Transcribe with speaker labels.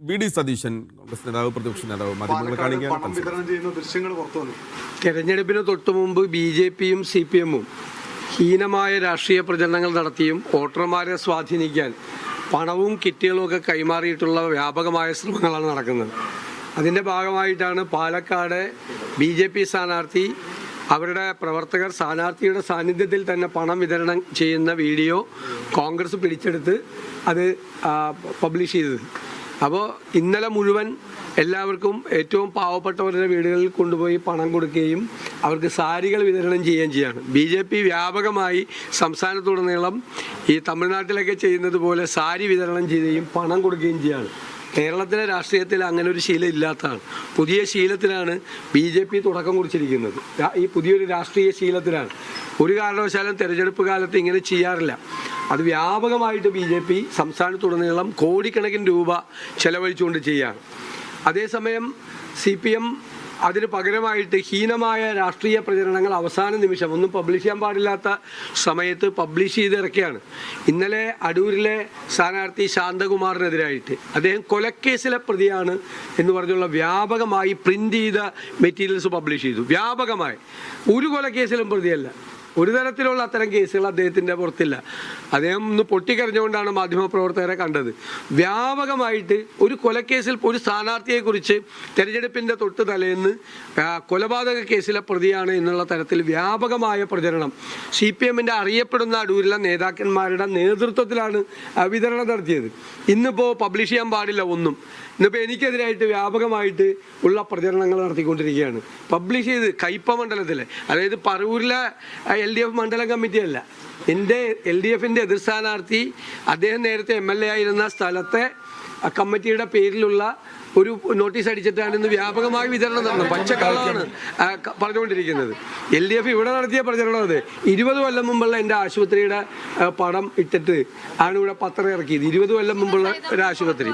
Speaker 1: V D Satheesan Congress നേതാവ് പ്രതിപക്ഷ നേതാവ് മാധ്യമങ്ങളെ കാണിക്കാൻ
Speaker 2: തെരഞ്ഞെടുപ്പിന് തൊട്ടു മുമ്പ് BJPയും CPMഉം ഹീനമായ രാഷ്ട്രീയ പ്രചരണങ്ങൾ നടത്തിയും വോട്ടർമാരെ സ്വാധീനിക്കാൻ പണവും കിറ്റുകളും ഒക്കെ കൈമാറിയിട്ടുള്ള വ്യാപകമായ ശ്രമങ്ങളാണ് നടക്കുന്നത്. അതിൻ്റെ ഭാഗമായിട്ടാണ് പാലക്കാട് BJP സ്ഥാനാർത്ഥി അവരുടെ പ്രവർത്തകർ സ്ഥാനാർത്ഥിയുടെ സാന്നിധ്യത്തിൽ തന്നെ പണം വിതരണം ചെയ്യുന്ന വീഡിയോ കോൺഗ്രസ് പിടിച്ചെടുത്ത് അത് പബ്ലിഷ് ചെയ്തത്. അപ്പോൾ ഇന്നലെ മുഴുവൻ എല്ലാവർക്കും ഏറ്റവും പാവപ്പെട്ടവരുടെ വീടുകളിൽ കൊണ്ടുപോയി പണം കൊടുക്കുകയും അവർക്ക് സാരികൾ വിതരണം ചെയ്യുകയും ചെയ്യാണ്. BJP വ്യാപകമായി സംസ്ഥാനത്തുടനീളം ഈ തമിഴ്നാട്ടിലൊക്കെ ചെയ്യുന്നത് പോലെ സാരി വിതരണം ചെയ്യുകയും പണം കൊടുക്കുകയും ചെയ്യാണ്. കേരളത്തിലെ രാഷ്ട്രീയത്തിൽ അങ്ങനെ ഒരു ശീലം ഇല്ലാത്തതാണ്. പുതിയ ശീലത്തിലാണ് BJP തുടക്കം കുറിച്ചിരിക്കുന്നത്. ഈ പുതിയൊരു രാഷ്ട്രീയ ശീലത്തിലാണ്. ഒരു കാരണവശാലും തെരഞ്ഞെടുപ്പ് കാലത്ത് ഇങ്ങനെ ചെയ്യാറില്ല. അത് വ്യാപകമായിട്ട് BJP സംസ്ഥാനത്തുടനീളം കോടിക്കണക്കിന് രൂപ ചെലവഴിച്ചുകൊണ്ട് ചെയ്യാണ്. അതേസമയം CPM അതിന് പകരമായിട്ട് ഹീനമായ രാഷ്ട്രീയ പ്രചരണങ്ങൾ അവസാന നിമിഷം ഒന്നും പബ്ലിഷ് ചെയ്യാൻ പാടില്ലാത്ത സമയത്ത് പബ്ലിഷ് ചെയ്തിറക്കിയാണ്. ഇന്നലെ അടൂരിലെ സ്ഥാനാർത്ഥി ശാന്തകുമാറിനെതിരായിട്ട് അദ്ദേഹം കൊലക്കേസിലെ പ്രതിയാണ് എന്ന് പറഞ്ഞുള്ള വ്യാപകമായി പ്രിന്റ് ചെയ്ത മെറ്റീരിയൽസ് പബ്ലിഷ് ചെയ്തു. വ്യാപകമായി ഒരു കൊലക്കേസിലും പ്രതിയല്ല. ഒരു തരത്തിലുള്ള അത്തരം കേസുകൾ അദ്ദേഹത്തിൻ്റെ പുറത്തില്ല. അദ്ദേഹം ഒന്ന് പൊട്ടിക്കരഞ്ഞുകൊണ്ടാണ് മാധ്യമപ്രവർത്തകരെ കണ്ടത്. വ്യാപകമായിട്ട് ഒരു കൊലക്കേസിൽ ഒരു സ്ഥാനാർത്ഥിയെക്കുറിച്ച് തെരഞ്ഞെടുപ്പിൻ്റെ തൊട്ട് തലേന്ന് കൊലപാതക കേസിലെ പ്രതിയാണ് എന്നുള്ള തരത്തിൽ വ്യാപകമായ പ്രചരണം CPMൻ്റെ അറിയപ്പെടുന്ന അടൂരിലെ നേതാക്കന്മാരുടെ നേതൃത്വത്തിലാണ് വിതരണം നടത്തിയത്. ഇന്നിപ്പോൾ പബ്ലിഷ് ചെയ്യാൻ പാടില്ല ഒന്നും. ഇന്നിപ്പോൾ എനിക്കെതിരായിട്ട് വ്യാപകമായിട്ട് ഉള്ള പ്രചരണങ്ങൾ നടത്തിക്കൊണ്ടിരിക്കുകയാണ്. പബ്ലിഷ് ചെയ്ത് കയ്പ മണ്ഡലത്തിലെ, അതായത് പറവൂരിലെ LDF മണ്ഡലം കമ്മിറ്റിയല്ല, എൻ്റെ LDFൻ്റെ എതിർ സ്ഥാനാർത്ഥി അദ്ദേഹം നേരത്തെ MLA ആയിരുന്ന സ്ഥലത്തെ കമ്മിറ്റിയുടെ പേരിലുള്ള ഒരു നോട്ടീസ് അടിച്ചിട്ടാണ് ഇന്ന് വ്യാപകമായി വിതരണം നടന്നത്. പച്ചക്കള്ളമാണ് പറഞ്ഞുകൊണ്ടിരിക്കുന്നത്. LDF ഇവിടെ നടത്തിയ പ്രചരണം അത് 20 കൊല്ലം മുമ്പുള്ള എൻ്റെ ആശുപത്രിയുടെ പടം ഇട്ടിട്ട് ആണ് ഇവിടെ പത്രം ഇറക്കിയത്. 20 കൊല്ലം മുമ്പുള്ള ഒരു ആശുപത്രി.